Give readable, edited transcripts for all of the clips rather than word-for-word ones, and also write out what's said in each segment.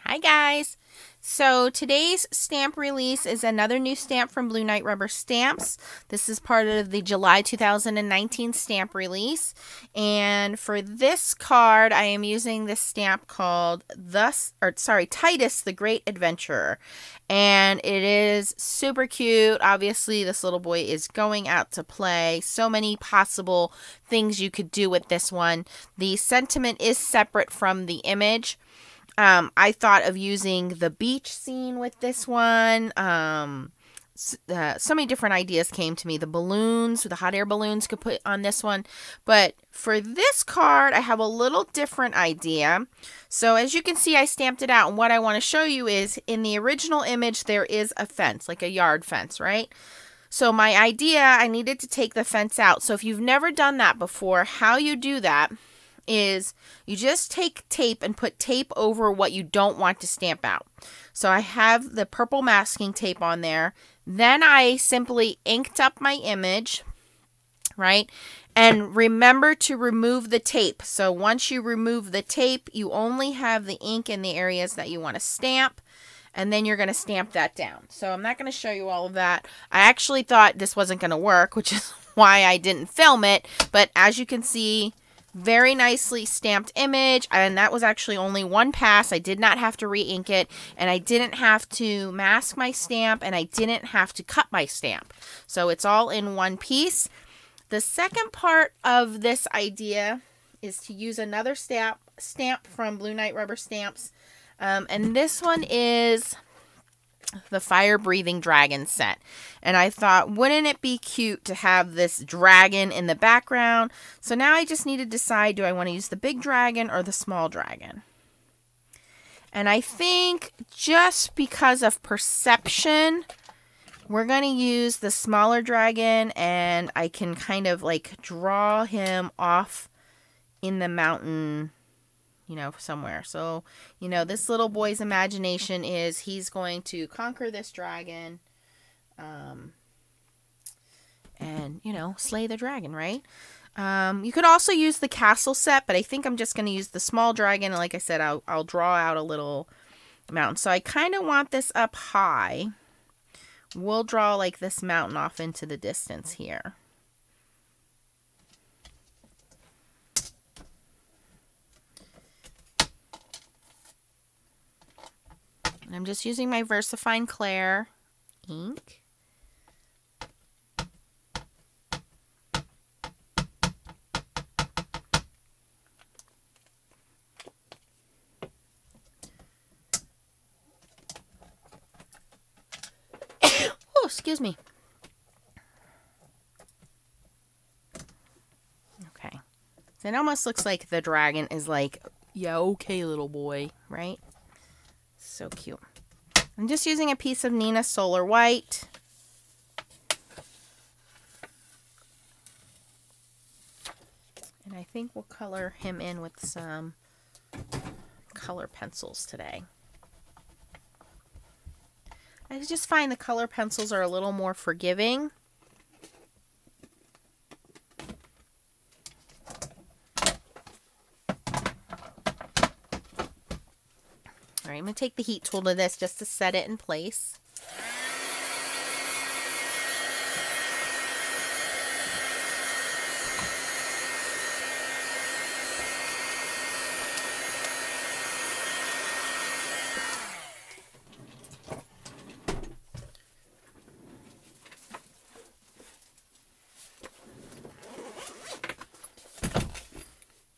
Hi guys! So today's stamp release is another new stamp from Blue Knight Rubber Stamps. This is part of the July 2019 stamp release. And for this card, I am using this stamp called Titus the Great Adventurer. And it is super cute. Obviously, this little boy is going out to play. So many possible things you could do with this one. The sentiment is separate from the image. I thought of using the beach scene with this one. So many different ideas came to me. The balloons, the hot air balloons could put on this one. But for this card, I have a little different idea. So as you can see, I stamped it out. And what I want to show you is in the original image, there is a fence, like a yard fence, right? So my idea, I needed to take the fence out. So if you've never done that before, how you do that is you just take tape and put tape over what you don't want to stamp out. So I have the purple masking tape on there. Then I simply inked up my image, right? And remember to remove the tape. So once you remove the tape, you only have the ink in the areas that you want to stamp. And then you're going to stamp that down. So I'm not going to show you all of that. I actually thought this wasn't going to work, which is why I didn't film it. But as you can see, very nicely stamped image, and that was actually only one pass. I did not have to re-ink it, and I didn't have to mask my stamp, and I didn't have to cut my stamp. So it's all in one piece. The second part of this idea is to use another stamp from Blue Knight Rubber Stamps, and this one is the Fire Breathing Dragon set. And I thought, wouldn't it be cute to have this dragon in the background? So now I just need to decide, do I want to use the big dragon or the small dragon? And I think just because of perception, we're going to use the smaller dragon, and I can kind of like draw him off in the mountain, somewhere. So, this little boy's imagination is he's going to conquer this dragon, and, slay the dragon, right? You could also use the castle set, but I think I'm just going to use the small dragon. And like I said, I'll draw out a little mountain. So I kind of want this up high. We'll draw like this mountain off into the distance here. And I'm just using my VersaFine Clair ink. Oh, excuse me. Okay. So it almost looks like the dragon is like, yeah, okay, little boy, right? So cute. I'm just using a piece of Neenah Solar White. And I think we'll color him in with some color pencils today. I just find the color pencils are a little more forgiving. All right, I'm going to take the heat tool to this just to set it in place.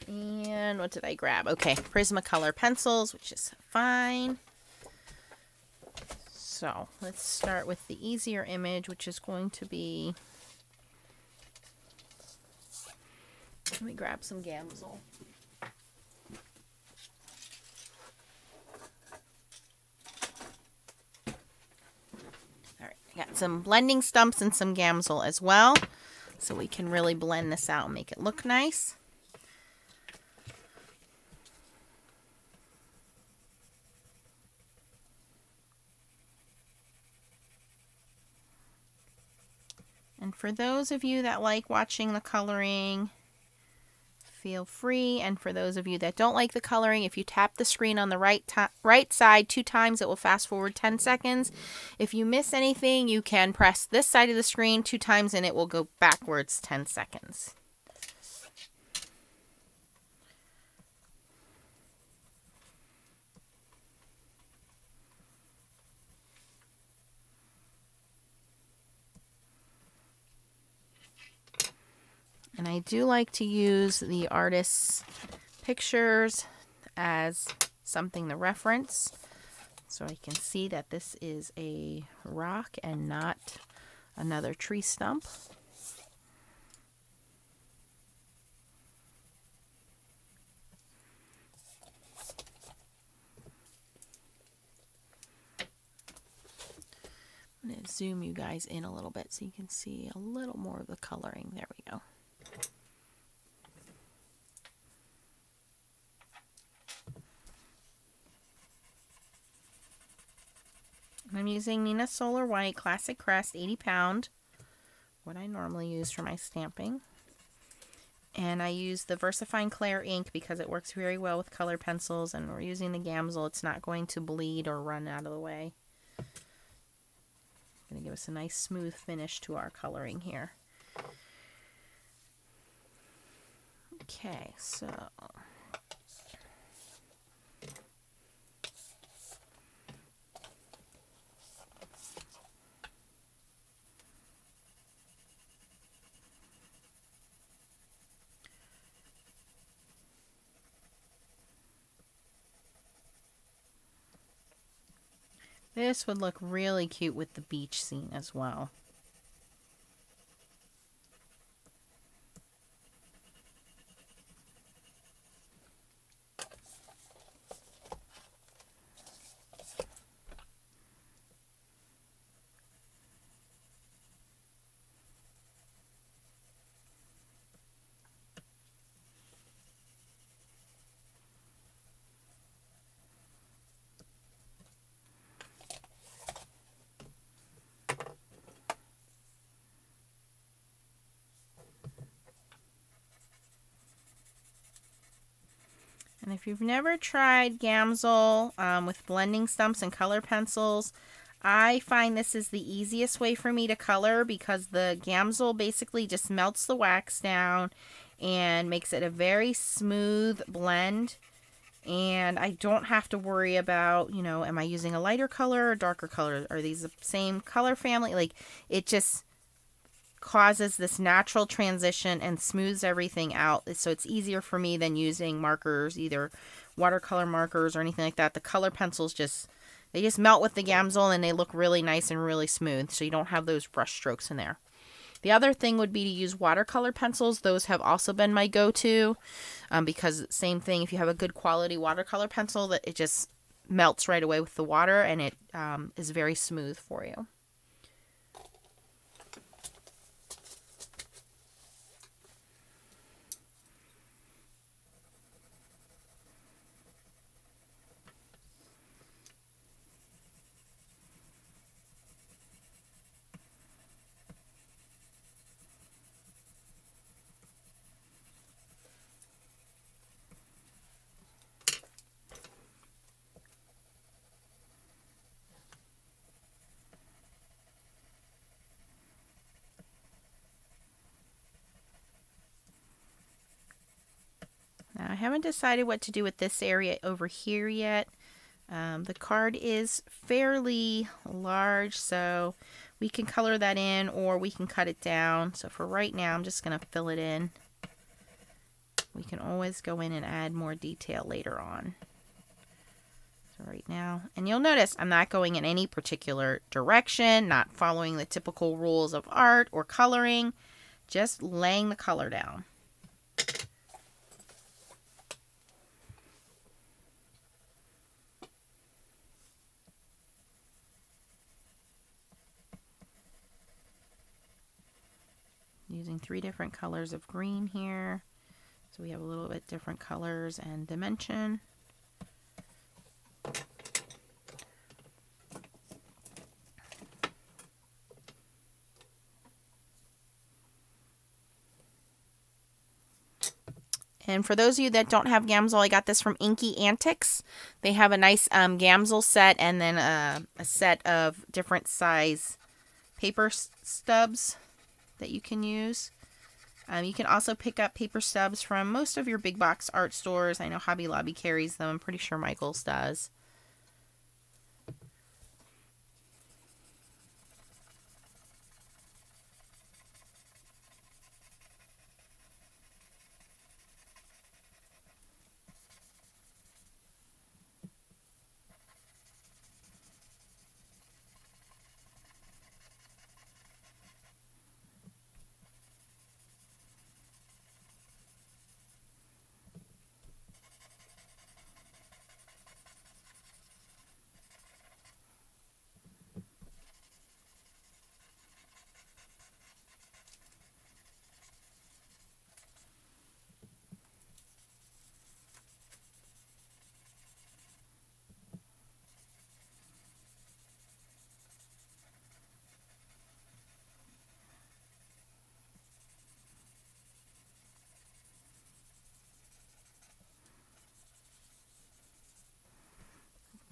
And what did I grab? Okay, Prismacolor pencils, which is fine. So let's start with the easier image, which is going to be, let me grab some Gamsol. All right, I got some blending stumps and some Gamsol as well, so we can really blend this out and make it look nice. And for those of you that like watching the coloring, feel free. And for those of you that don't like the coloring, if you tap the screen on the right side 2 times, it will fast forward 10 seconds. If you miss anything, you can press this side of the screen 2 times and it will go backwards 10 seconds. And I do like to use the artist's pictures as something to reference, so I can see that this is a rock and not another tree stump. I'm going to zoom you guys in a little bit so you can see a little more of the coloring. There we go. I'm using Neenah Solar White Classic Crest 80 pound, what I normally use for my stamping. And I use the VersaFine Clair ink because it works very well with color pencils, and we're using the Gamsol. It's not going to bleed or run out of the way. Going to give us a nice smooth finish to our coloring here. Okay, so this would look really cute with the beach scene as well. And if you've never tried Gamsol with blending stumps and color pencils, I find this is the easiest way for me to color because the Gamsol basically just melts the wax down and makes it a very smooth blend. And I don't have to worry about, you know, am I using a lighter color or darker color? Are these the same color family? Like, it just causes this natural transition and smooths everything out, so it's easier for me than using markers, either watercolor markers or anything like that. The color pencils they just melt with the Gamsol and they look really nice and really smooth, so you don't have those brush strokes in there. The other thing would be to use watercolor pencils. Those have also been my go-to because same thing, if you have a good quality watercolor pencil, that it just melts right away with the water and it is very smooth for you. Now, I haven't decided what to do with this area over here yet. The card is fairly large, so we can color that in or we can cut it down. So for right now, I'm just going to fill it in. We can always go in and add more detail later on. So right now, and you'll notice I'm not going in any particular direction, not following the typical rules of art or coloring, just laying the color down. Using 3 different colors of green here, so we have a little bit different colors and dimension. And for those of you that don't have Gamsol, I got this from Inky Antics. They have a nice Gamsol set and then a set of different size paper stubs that you can use. You can also pick up paper stubs from most of your big box art stores. I know Hobby Lobby carries them. I'm pretty sure Michael's does.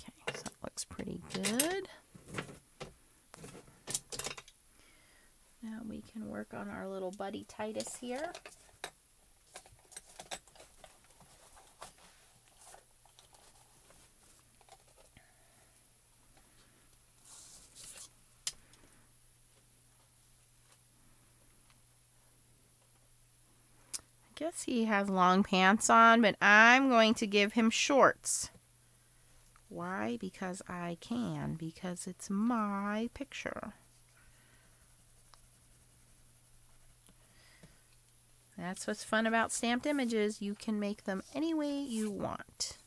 Okay, so that looks pretty good. Now we can work on our little buddy Titus here. I guess he has long pants on, but I'm going to give him shorts. Why? Because I can, because it's my picture. That's what's fun about stamped images. You can make them any way you want.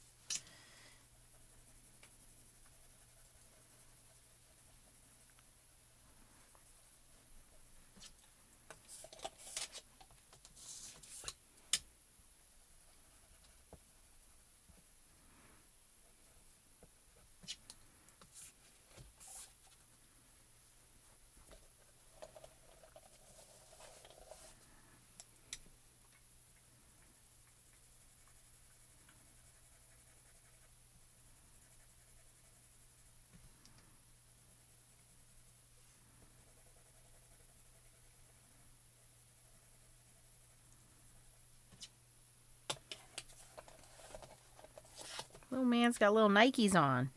Little man's got little Nikes on.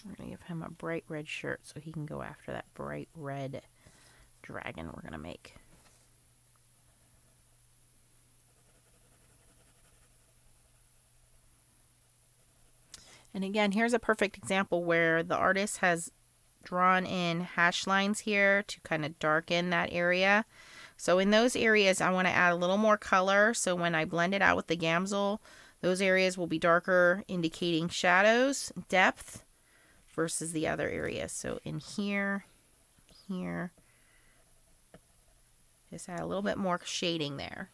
We're going to give him a bright red shirt so he can go after that bright red dragon we're going to make. And again, here's a perfect example where the artist has drawn in hash lines here to kind of darken that area. So in those areas, I want to add a little more color. So when I blend it out with the Gamsol, those areas will be darker, indicating shadows, depth, versus the other areas. So in here, here, just add a little bit more shading there.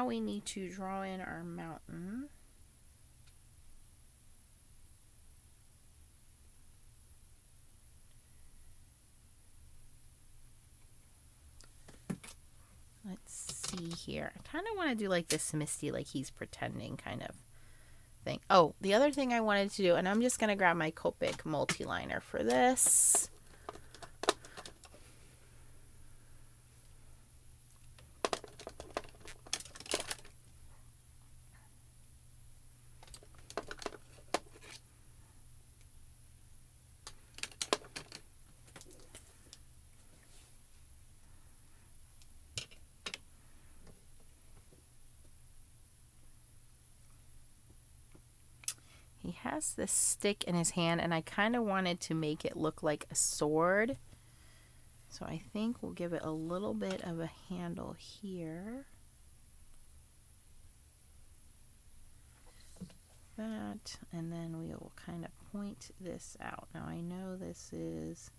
now we need to draw in our mountain. Let's see here. I kind of want to do like this misty, like he's pretending kind of thing. Oh, the other thing I wanted to do, and I'm just going to grab my Copic multi-liner for this. He has this stick in his hand, and I kind of wanted to make it look like a sword. So I think we'll give it a little bit of a handle here. That, and then we will kind of point this out. Now I know this is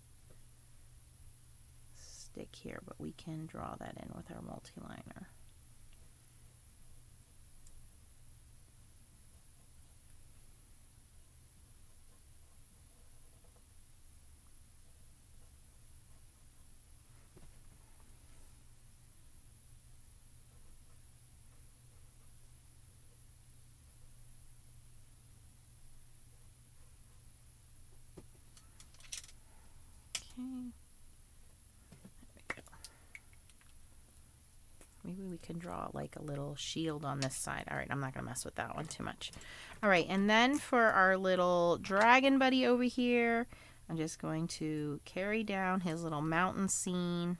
stick here, but we can draw that in with our multi-liner. Maybe we can draw like a little shield on this side. All right, I'm not going to mess with that one too much. All right, and then for our little dragon buddy over here, I'm just going to carry down his little mountain scene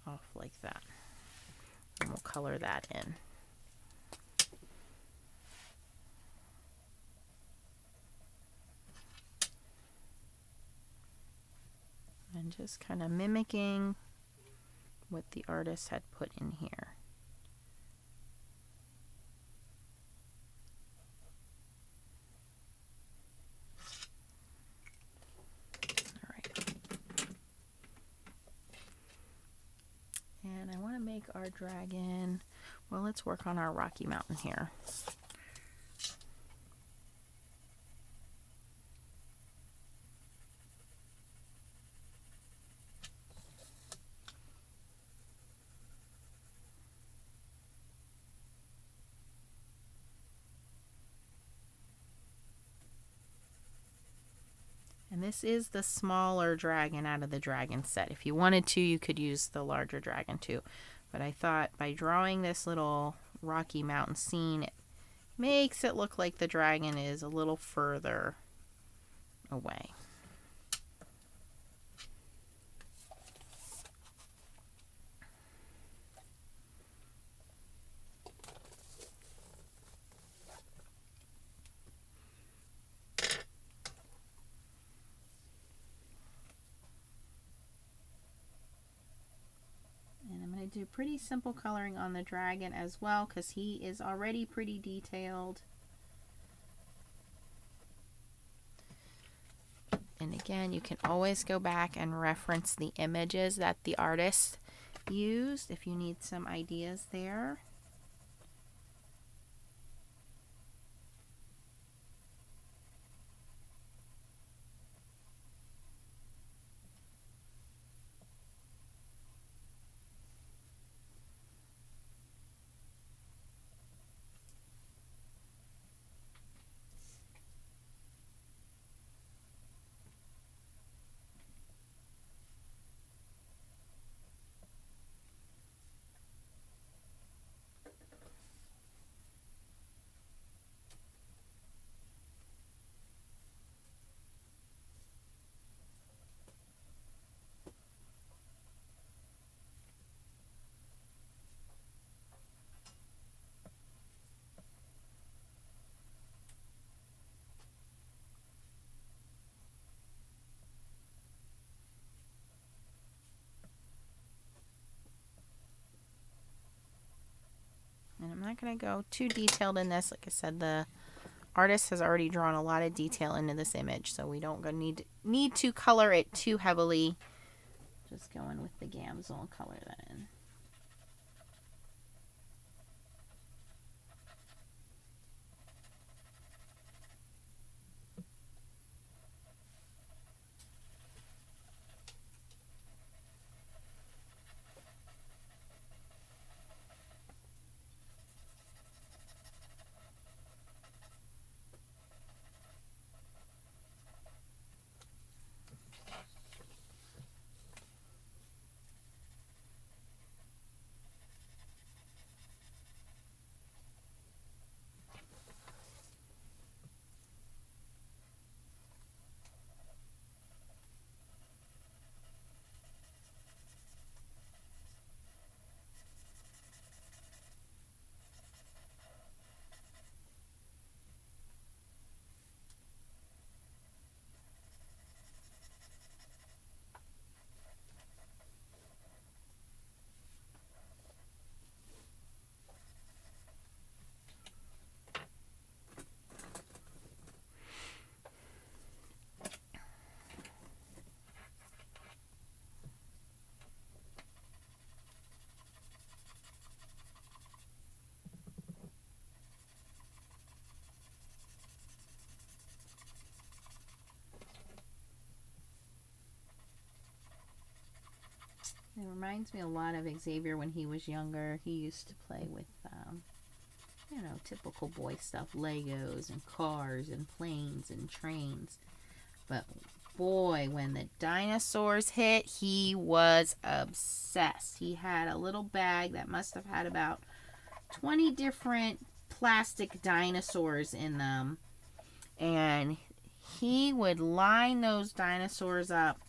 off like that. And we'll color that in. And just kind of mimicking what the artist had put in here. All right. And I want to make our dragon, well, let's work on our Rocky Mountain here. And this is the smaller dragon out of the dragon set. If you wanted to, you could use the larger dragon too. But I thought by drawing this little Rocky Mountain scene, it makes it look like the dragon is a little further away. Do pretty simple coloring on the dragon as well, because he is already pretty detailed. And again, you can always go back and reference the images that the artist used if you need some ideas there. And I'm not going to go too detailed in this. Like I said, the artist has already drawn a lot of detail into this image, so we don't need to color it too heavily. Just going with the Gamsol and color that in. It reminds me a lot of Xavier when he was younger. He used to play with, you know, typical boy stuff, Legos and cars and planes and trains. But boy, when the dinosaurs hit, he was obsessed. He had a little bag that must have had about 20 different plastic dinosaurs in them. And he would line those dinosaurs up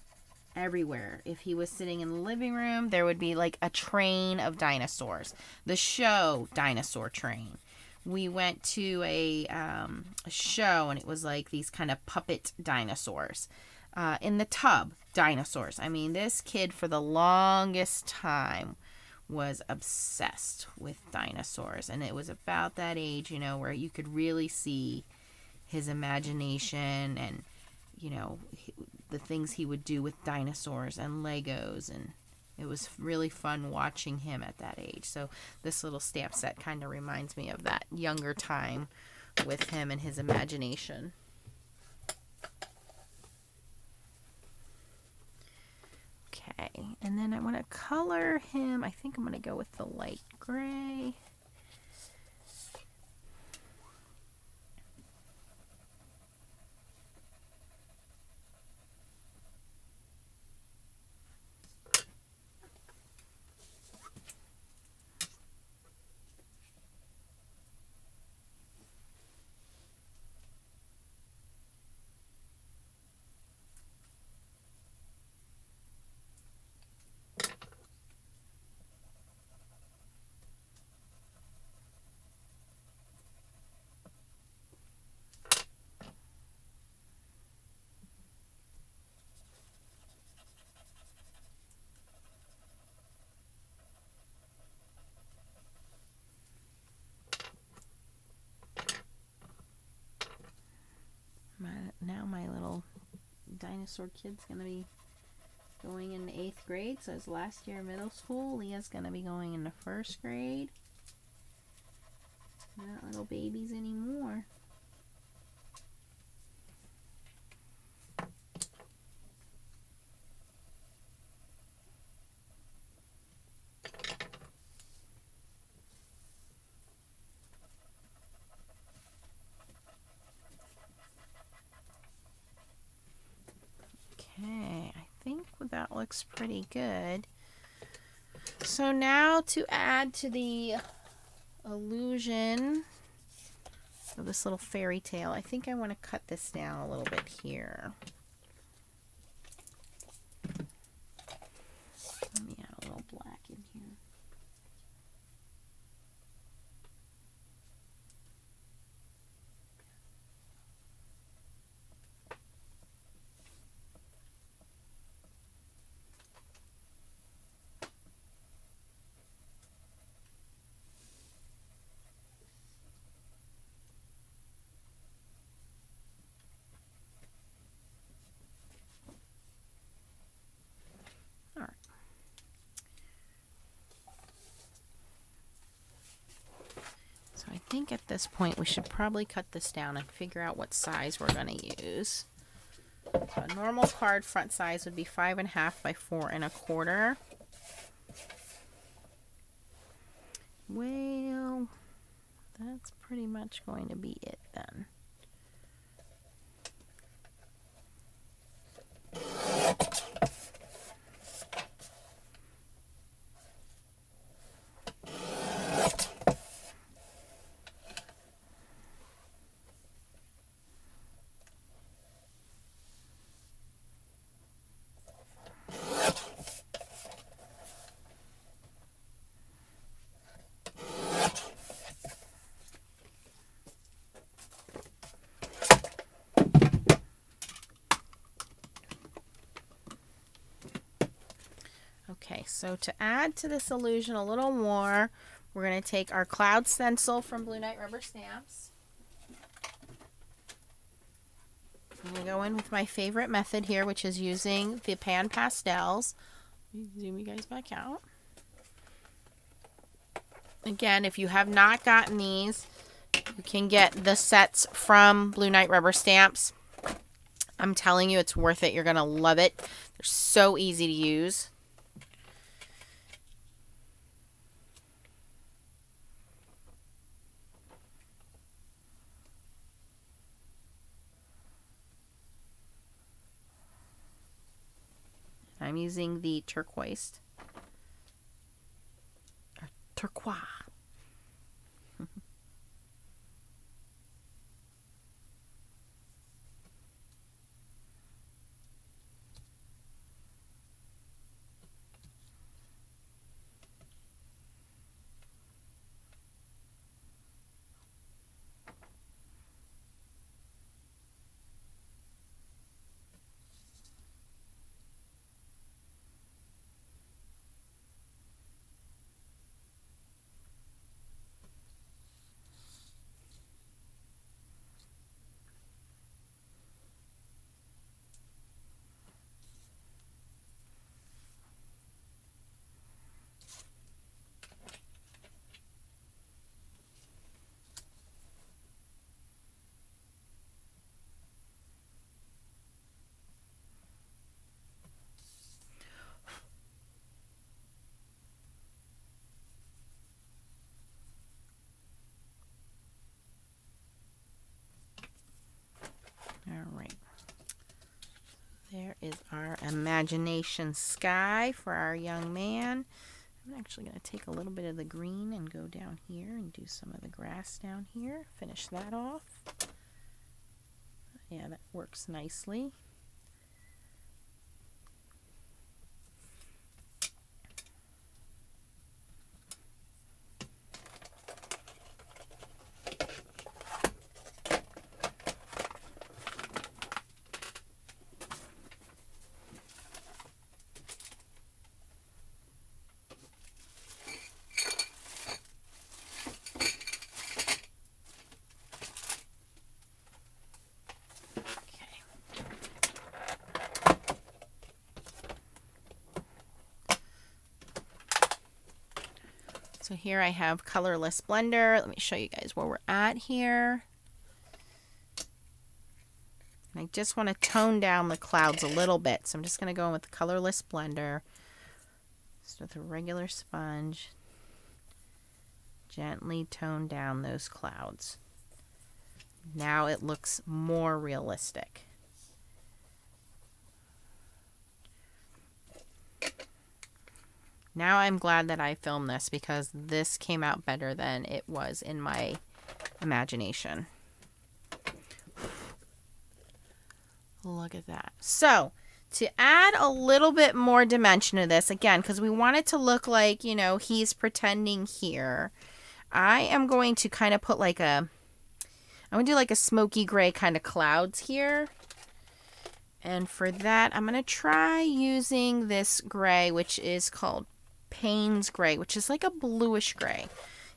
everywhere. If he was sitting in the living room, there would be like a train of dinosaurs. The show dinosaur train. We went to a show, and it was like these kind of puppet dinosaurs. In the tub, dinosaurs. I mean, this kid for the longest time was obsessed with dinosaurs. And it was about that age, you know, where you could really see his imagination and, you know, the things he would do with dinosaurs and Legos, and it was really fun watching him at that age. So this little stamp set kind of reminds me of that younger time with him and his imagination. Okay, and then I want to color him. I think I'm going to go with the light gray. Now my little dinosaur kid's going to be going into 8th grade, so his last year of middle school. Leah's going to be going into 1st grade. Not little babies anymore. Okay, I think that looks pretty good. So now to add to the illusion of this little fairy tale, I think I want to cut this down a little bit here. Let me add a little black in here. So I think at this point we should probably cut this down and figure out what size we're going to use. So a normal card front size would be 5.5 by 4.25. Well, that's pretty much going to be it then. Okay, so to add to this illusion a little more, we're going to take our cloud stencil from Blue Knight Rubber Stamps. I'm going to go in with my favorite method here, which is using the pan pastels. Zoom you guys back out. Again, if you have not gotten these, you can get the sets from Blue Knight Rubber Stamps. I'm telling you, it's worth it. You're going to love it. They're so easy to use. I'm using the turquoise. Or turquoise. All right. There is our imagination sky for our young man. I'm actually going to take a little bit of the green and go down here and do some of the grass down here. Finish that off. Yeah, that works nicely. So here I have colorless blender. Let me show you guys where we're at here. And I just want to tone down the clouds a little bit. So I'm just going to go in with the colorless blender. Just with a regular sponge. Gently tone down those clouds. Now it looks more realistic. Now I'm glad that I filmed this because this came out better than it was in my imagination. Look at that. So, to add a little bit more dimension to this, again, because we want it to look like, you know, he's pretending here, I am going to kind of put like I'm going to do like a smoky gray kind of clouds here. And for that, I'm going to try using this gray, which is called Payne's Gray, which is like a bluish gray.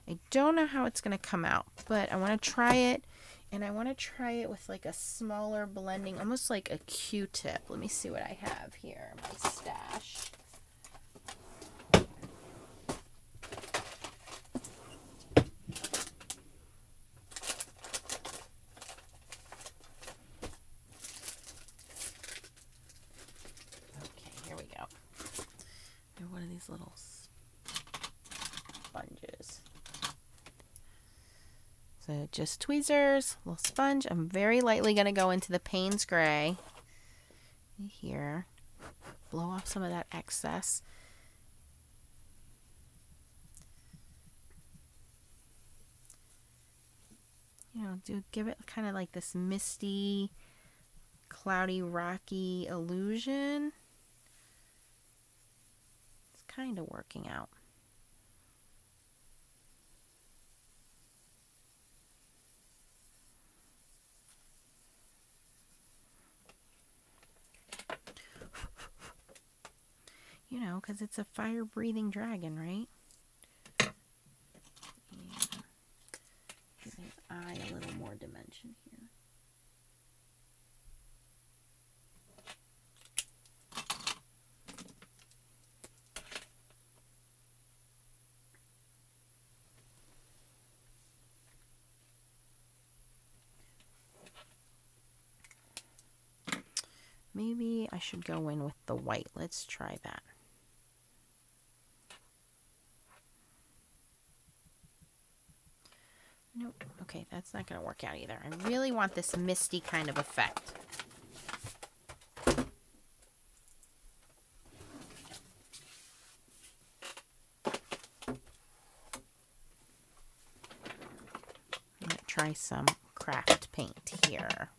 I don't know how it's going to come out, but I want to try it. And I want to try it with like a smaller blending, almost like a Q-tip. Let me see what I have here in my stash. Okay, here we go. They're one of these little sponges. So just tweezers, a little sponge. I'm very lightly going to go into the Payne's Gray here. Blow off some of that excess. You know, give it kind of like this misty, cloudy, rocky illusion. It's kind of working out. You know, because it's a fire-breathing dragon, right? Yeah. Give his eye a little more dimension here. Maybe I should go in with the white. Let's try that. Nope. Okay, that's not going to work out either. I really want this misty kind of effect. try some craft paint here.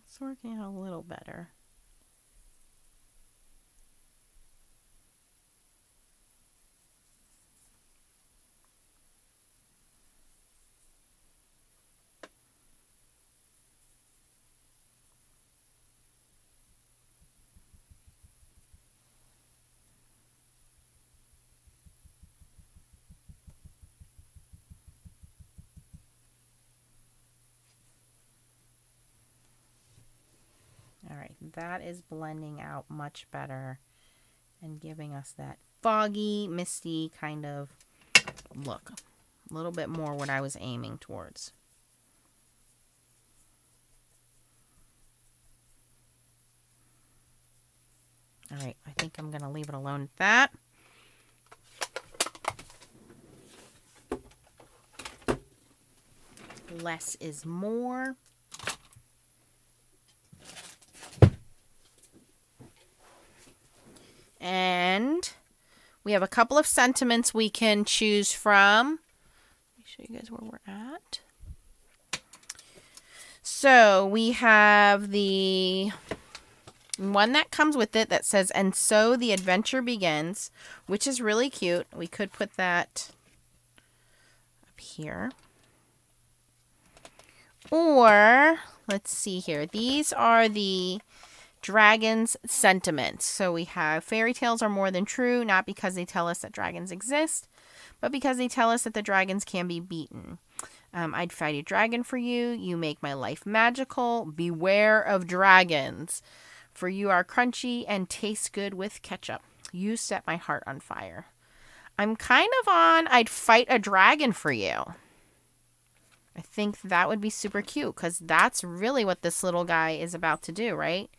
It's working out a little better. All right, that is blending out much better and giving us that foggy, misty kind of look. A little bit more what I was aiming towards. All right, I think I'm going to leave it alone at that. Less is more. And we have a couple of sentiments we can choose from. Let me show you guys where we're at. So we have the one that comes with it that says, "And so the adventure begins," which is really cute. We could put that up here. Or, let's see here. These are the Dragon's sentiments. So we have fairy tales are more than true, not because they tell us that dragons exist, but because they tell us that the dragons can be beaten. I'd fight a dragon for you. You make my life magical. Beware of dragons, for you are crunchy and taste good with ketchup. You set my heart on fire. I'm kind of on I'd fight a dragon for you. I think that would be super cute because that's really what this little guy is about to do, right?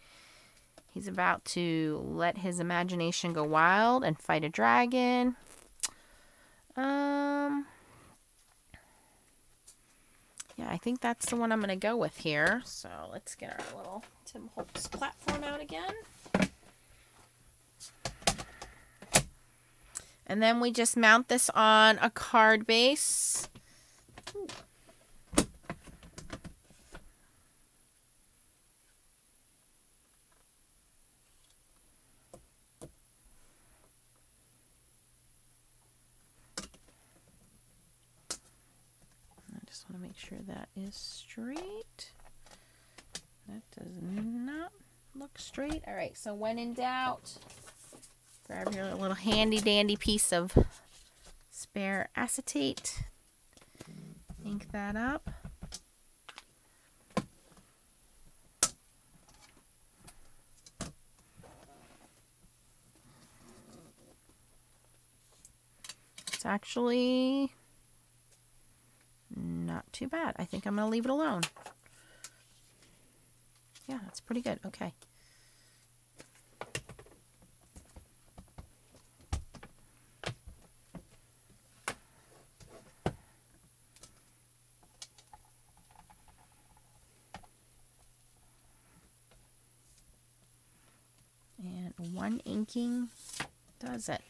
He's about to let his imagination go wild and fight a dragon. Yeah, I think that's the one I'm going to go with here. So let's get our little Tim Holtz platform out again. And then we just mount this on a card base. Ooh. I want to make sure that is straight. That does not look straight. All right, so when in doubt, grab your little handy dandy piece of spare acetate. Ink that up. It's actually not too bad. I think I'm going to leave it alone. Yeah, that's pretty good. Okay. And one inking does it.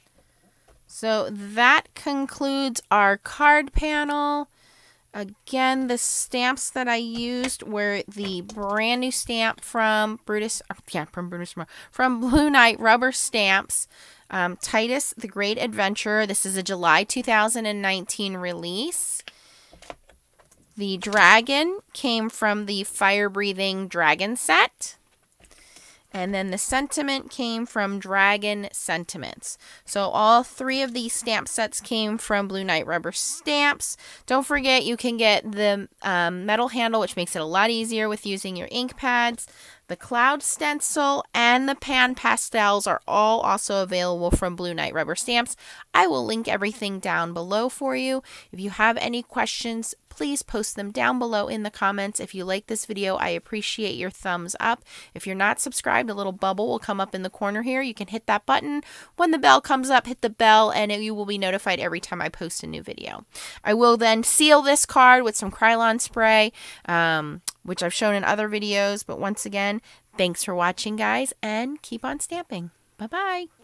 So that concludes our card panel. Again, the stamps that I used were the brand new stamp from from Blue Knight Rubber Stamps. Titus the Great Adventure. This is a July 2019 release. The dragon came from the Fire Breathing Dragon set. And then the sentiment came from Dragon Sentiments. So all three of these stamp sets came from Blue Knight Rubber Stamps. Don't forget you can get the metal handle, which makes it a lot easier with using your ink pads. The cloud stencil and the pan pastels are all also available from Blue Knight Rubber Stamps. I will link everything down below for you. If you have any questions, please post them down below in the comments. If you like this video, I appreciate your thumbs up. If you're not subscribed, a little bubble will come up in the corner here. You can hit that button. When the bell comes up, hit the bell and you will be notified every time I post a new video. I will then seal this card with some Krylon spray, which I've shown in other videos. But once again, thanks for watching, guys, and keep on stamping. Bye-bye.